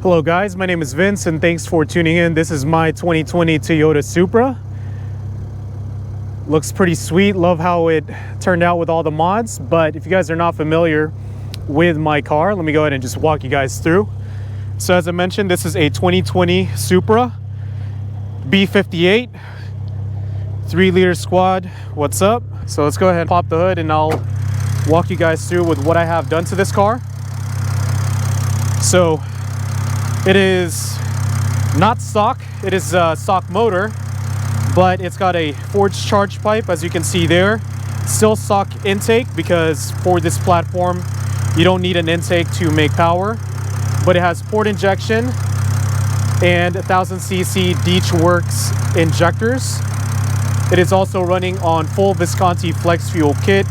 Hello guys, my name is Vince and thanks for tuning in. This is my 2020 Toyota Supra. Looks pretty sweet. Love how it turned out with all the mods. But if you guys are not familiar with my car, let me go ahead and just walk you guys through. So as I mentioned, this is a 2020 Supra B58 3-liter squad. What's up? So let's go ahead and pop the hood and I'll walk you guys through with what I have done to this car. So it is not stock, it is a stock motor, but it's got a forged charge pipe, as you can see there. Still stock intake, because for this platform you don't need an intake to make power, but it has port injection and 1000cc Deechworks injectors. It is also running on full Visconti flex fuel kit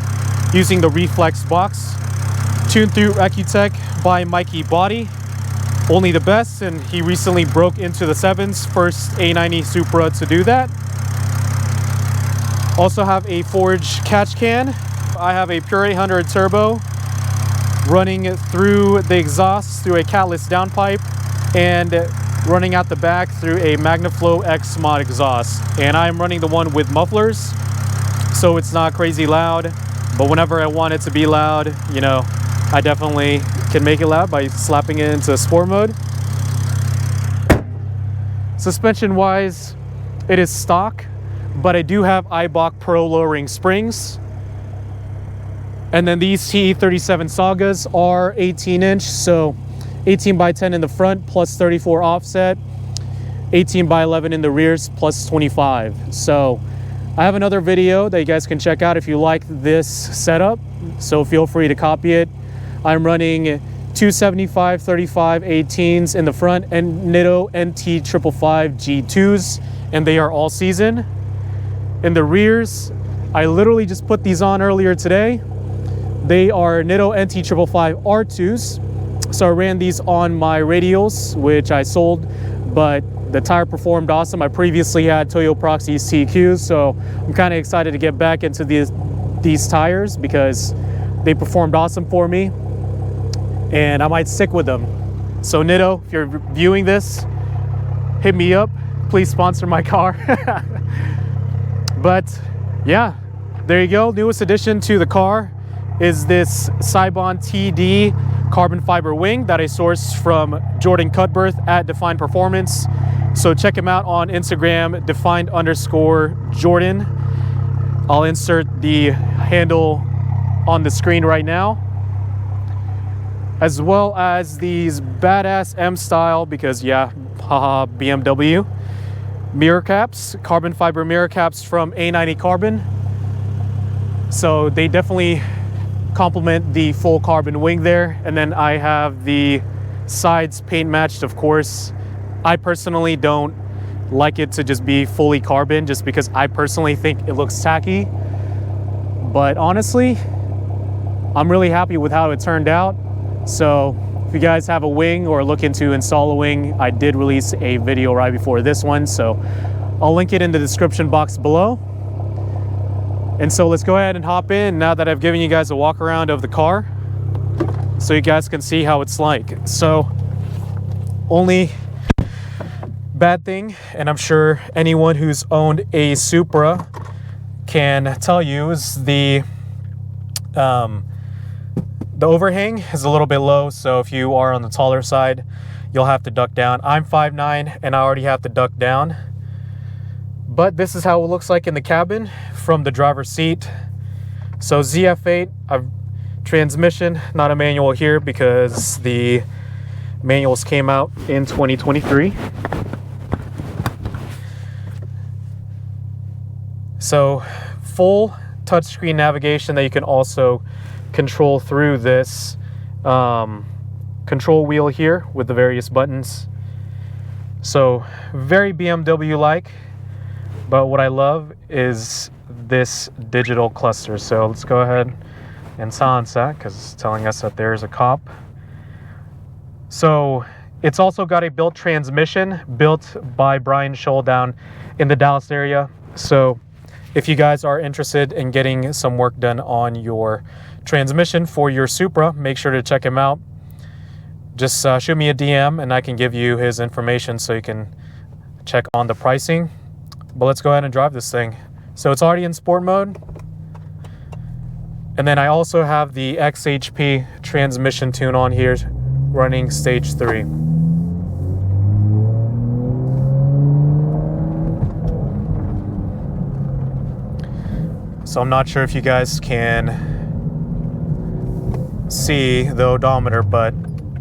using the reflex box, tuned through Ecutech by mkiv body. Only the best, and he recently broke into the 7s, first A90 Supra to do that. Also have a forged catch can. I have a Pure 800 turbo running through the exhaust through a catless downpipe and running out the back through a MagnaFlow X mod exhaust. And I'm running the one with mufflers, so it's not crazy loud, but whenever I want it to be loud, you know, I definitely can make it loud by slapping it into sport mode. Suspension wise, it is stock, but I do have Eibach Pro lowering springs. And then these TE37 Sagas are 18-inch, so 18 by 10 in the front plus 34 offset, 18 by 11 in the rears plus 25. So I have another video that you guys can check out if you like this setup, so feel free to copy it. I'm running 275 35 18s in the front and Nitto NT 555 G2s, and they are all season. In the rears, I literally just put these on earlier today. They are Nitto NT 555 R2s. So I ran these on my radials, which I sold, but the tire performed awesome. I previously had Toyo Proxy's TQs, so I'm kind of excited to get back into these tires because they performed awesome for me, and I might stick with them. So Nitto, if you're viewing this, hit me up. Please sponsor my car. But yeah, there you go. Newest addition to the car is this Cybon TD carbon fiber wing that I sourced from Jordan Cutbirth at Defined Performance. So check him out on Instagram, defined_Jordan. I'll insert the handle on the screen right now, as well as these badass M style, because yeah, haha, BMW mirror caps, carbon fiber mirror caps from A90 Carbon. So they definitely complement the full carbon wing there. And then I have the sides paint matched, of course. I personally don't like it to just be fully carbon, just because I personally think it looks tacky. But honestly, I'm really happy with how it turned out. So if you guys have a wing or looking to install a wing, I did release a video right before this one, so I'll link it in the description box below. And so let's go ahead and hop in now that I've given you guys a walk around of the car, so you guys can see how it's like. So only bad thing, and I'm sure anyone who's owned a Supra can tell you, is the overhang is a little bit low. So if you are on the taller side, you'll have to duck down. I'm 5'9" and I already have to duck down. But this is how it looks like in the cabin from the driver's seat. So ZF8, transmission, not a manual here because the manuals came out in 2023. So full touchscreen navigation that you can also control through this control wheel here with the various buttons. So very BMW like, but what I love is this digital cluster. So let's go ahead and silence that because it's telling us that there's a cop. So it's also got a built transmission built by Brian Scholl down in the Dallas area. So if you guys are interested in getting some work done on your transmission for your Supra, make sure to check him out. just shoot me a DM and I can give you his information so you can check on the pricing. But let's go ahead and drive this thing. So it's already in sport mode. And then I also have the XHP transmission tune on here, running stage 3. So I'm not sure if you guys can see the odometer, but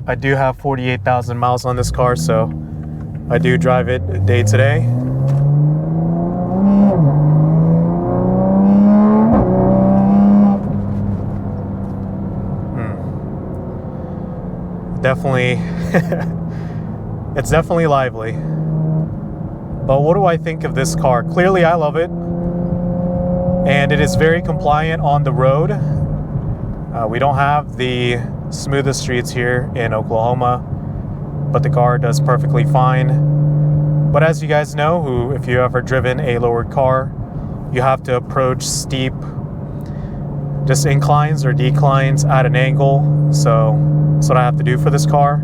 I do have 48,000 miles on this car, so I do drive it day to day. Definitely, it's definitely lively. But what do I think of this car? Clearly, I love it. And it is very compliant on the road. We don't have the smoothest streets here in Oklahoma, but the car does perfectly fine. But as you guys know, if you ever driven a lowered car, you have to approach steep just inclines or declines at an angle. So that's what I have to do for this car.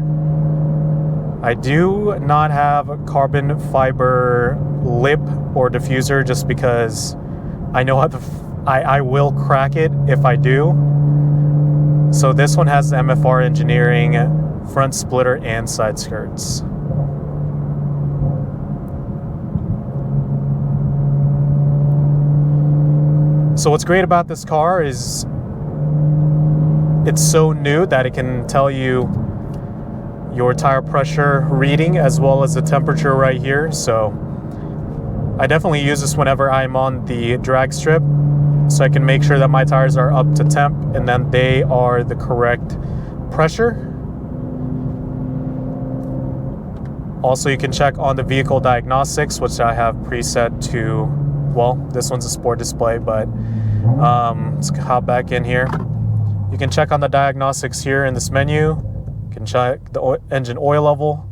I do not have a carbon fiber lip or diffuser just because I know I will crack it if I do. So this one has the MFR Engineering front splitter and side skirts. So what's great about this car is it's so new that it can tell you your tire pressure reading as well as the temperature right here. So I definitely use this whenever I'm on the drag strip, so I can make sure that my tires are up to temp and then they are the correct pressure. Also, you can check on the vehicle diagnostics, which I have preset to, well, this one's a sport display, but let's hop back in here. You can check on the diagnostics here in this menu. You can check the engine oil level.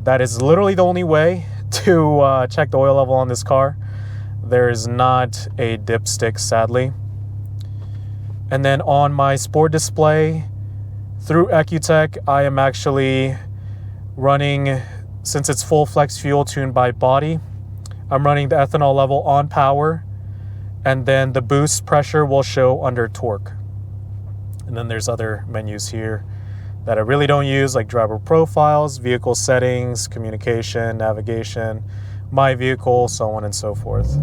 That is literally the only way to check the oil level on this car. There is not a dipstick, sadly. And then on my sport display through Ecutech, I am actually running, since it's full flex fuel tuned by body, I'm running the ethanol level on power, and then the boost pressure will show under torque. And then there's other menus here that I really don't use, like driver profiles, vehicle settings, communication, navigation, my vehicle, so on and so forth.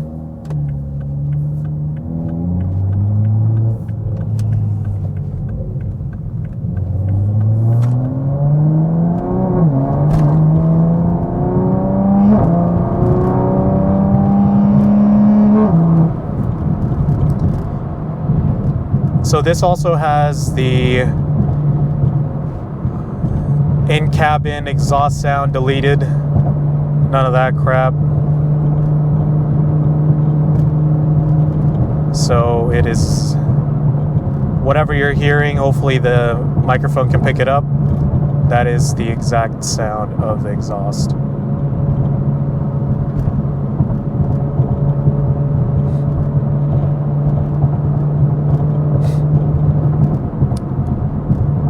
So this also has the in-cabin exhaust sound deleted. None of that crap. So it is whatever you're hearing, hopefully the microphone can pick it up. That is the exact sound of the exhaust.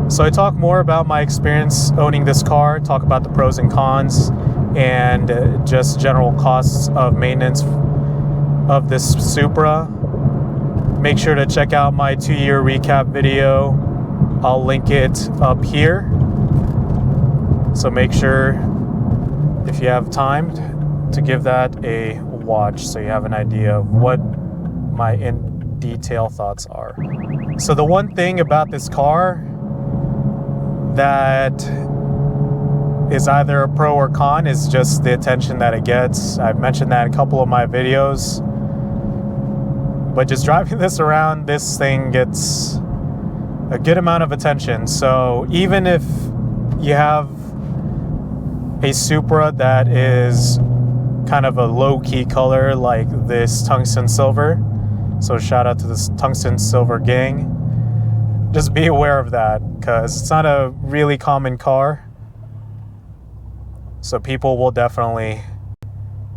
So I talk more about my experience owning this car, talk about the pros and cons, and just general costs of maintenance of this Supra. Make sure to check out my 2-year recap video. I'll link it up here. So make sure, if you have time, to give that a watch so you have an idea of what my in detail thoughts are. So the one thing about this car that is either a pro or con is just the attention that it gets. I've mentioned that in a couple of my videos. But just driving this around, this thing gets a good amount of attention. So even if you have a Supra that is kind of a low-key color like this tungsten silver, so shout out to this tungsten silver gang, just be aware of that, because it's not a really common car. So people will definitely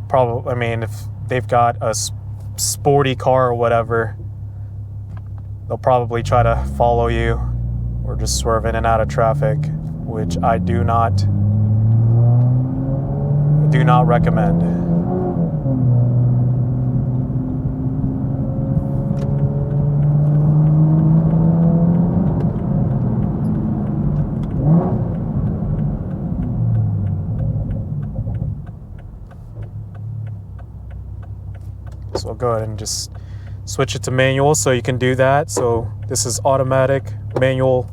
probably, I mean, if they've got a sporty car or whatever, they'll probably try to follow you or just swerve in and out of traffic. which I do not recommend. So I'll go ahead and just switch it to manual so you can do that. So this is automatic, manual,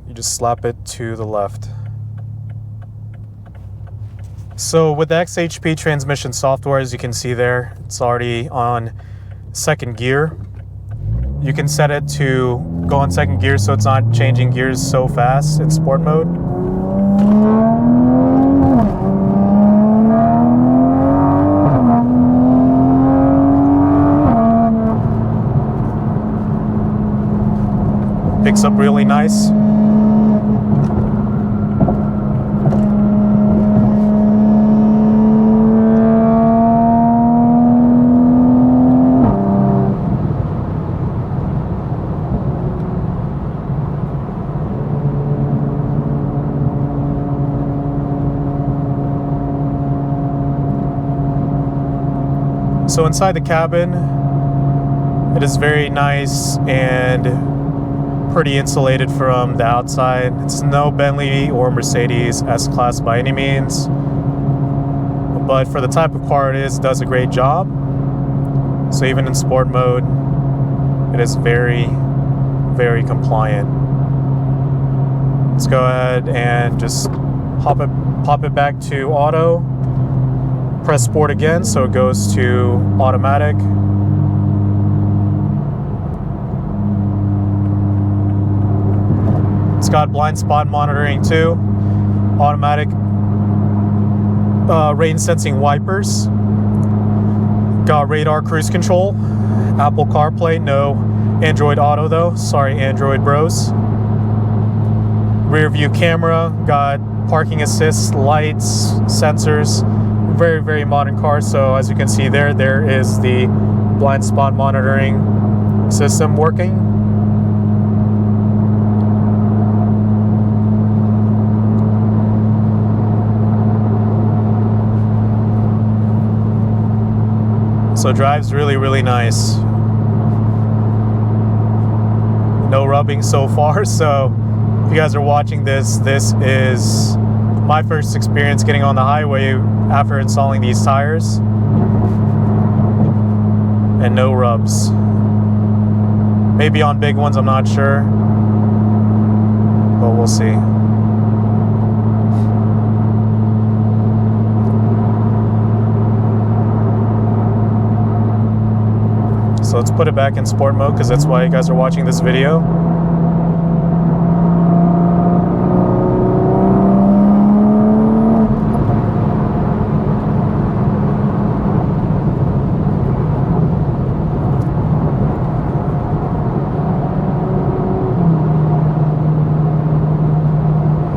you just slap it to the left. So with the XHP transmission software, as you can see there, it's already on second gear. You can set it to go on second gear so it's not changing gears so fast in sport mode. Picks up really nice. So inside the cabin, it is very nice and pretty insulated from the outside. It's no Bentley or Mercedes S-Class by any means, but for the type of car it is, it does a great job. So even in sport mode, it is very, very compliant. Let's go ahead and just pop it back to auto, press sport again so it goes to automatic. It's got blind spot monitoring too, automatic rain sensing wipers, got radar cruise control, Apple CarPlay, no Android Auto though, sorry Android bros. Rear view camera, got parking assist, lights, sensors, very, very modern car. So as you can see there is the blind spot monitoring system working. So drives really, really nice. No rubbing so far. So if you guys are watching this, this is my first experience getting on the highway after installing these tires. And no rubs. Maybe on big ones, I'm not sure. But we'll see. So let's put it back in sport mode because that's why you guys are watching this video.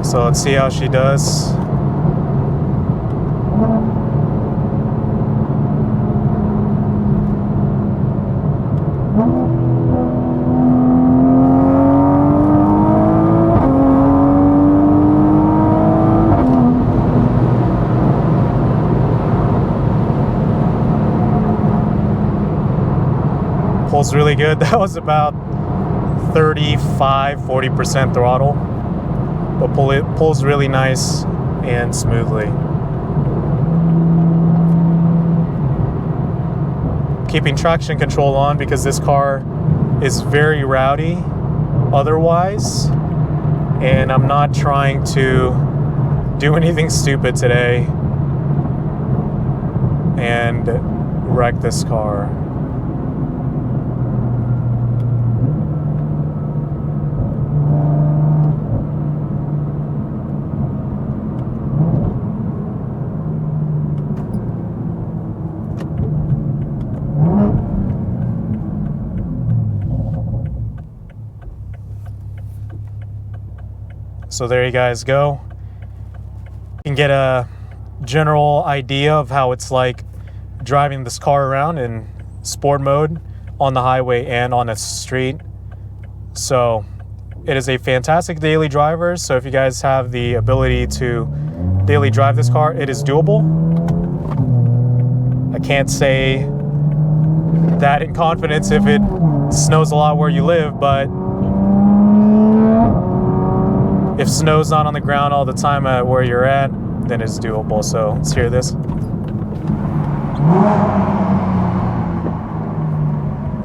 So let's see how she does. Pulls really good. That was about 35-40% throttle, but pulls really nice and smoothly. Keeping traction control on because this car is very rowdy otherwise, and I'm not trying to do anything stupid today and wreck this car. So there you guys go. You can get a general idea of how it's like driving this car around in sport mode on the highway and on a street. So It is a fantastic daily driver, so if you guys have the ability to daily drive this car, it is doable. I can't say that in confidence if it snows a lot where you live, but if snow's not on the ground all the time at where you're at, then it's doable. So let's hear this.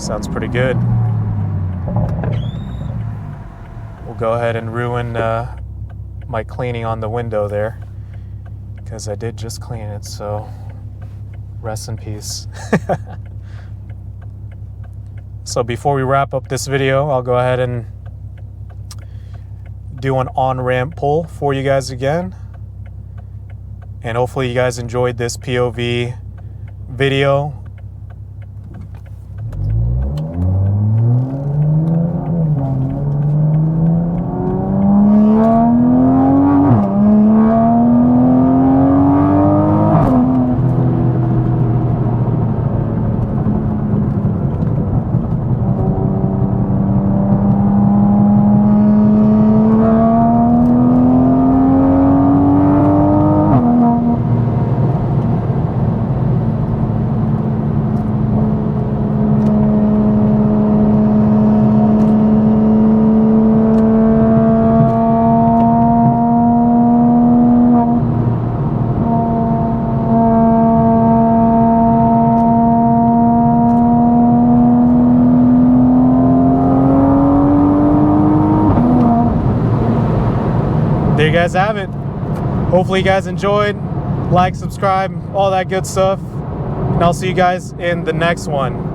Sounds pretty good. We'll go ahead and ruin my cleaning on the window there, because I did just clean it, so rest in peace. So before we wrap up this video, I'll go ahead and do an on-ramp pull for you guys again. And hopefully you guys enjoyed this POV video. There you guys have it. Hopefully you guys enjoyed. Like, subscribe, all that good stuff. And I'll see you guys in the next one.